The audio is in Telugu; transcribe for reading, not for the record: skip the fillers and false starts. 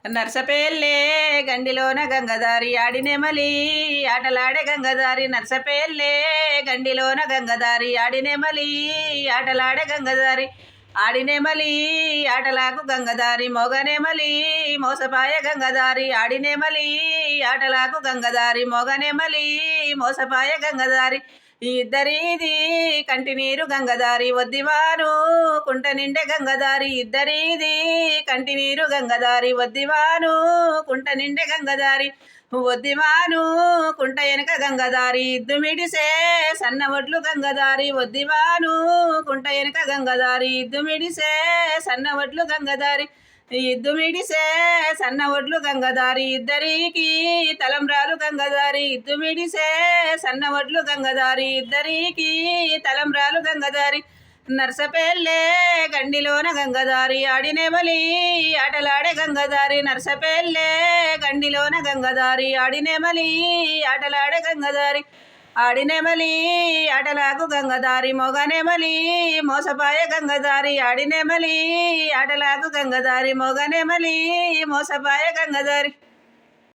నర్సపేల్లే గండిలోన గంగదారి ఆడినెమలి ఆటలాడే గంగదారి నర్సపేల్లే గండిలోన గంగదారి ఆడినెమలి ఆటలాడే గంగదారి ఆడినెమలి ఆటలాకు గంగదారి మొగనెమలి మోసపాయ గంగదారి ఆడినెమలి ఆటలాకు గంగదారి మొగనెమలి మోసపాయ గంగదారి ఇద్దరిది కంటి నీరు గంగదారి వద్దివాను కుంట నిండే గంగదారి ఇద్దరిది కంటి నీరు గంగదారి వద్దివాను కుంట నిండే గంగదారి వద్దివాను కుంట వెనక గంగదారి ఇద్దుమిడిసే సన్న ఒడ్లు గంగదారి వద్దివాను కుంట వెనక గంగదారి ఇద్దుమిడిసే సన్న ఒడ్లు గంగదారి ఇద్దుమిడిసే సన్న ఒడ్లు గంగదారి ఇద్దరికి తలంబ్రాలు గంగదారి ఇద్దుమిడిసే సన్న ఒడ్లు గంగదారి ఇద్దరికి తలంబ్రాలు గంగదారి నర్సపేల్లే గండిలోన గంగదారి ఆడినెమలి ఆటలాడే గంగదారి నర్సపేల్లే గండిలోన గంగదారి ఆడినెమలి ఆటలాడే గంగదారి ఆడినెమలి ఆటలాకు గంగదారి మొగనెమలి మోసపాయ గంగదారి ఆడినెమలి ఆటలాకు గంగదారి మొగనెమలి మోసపాయ గంగదారి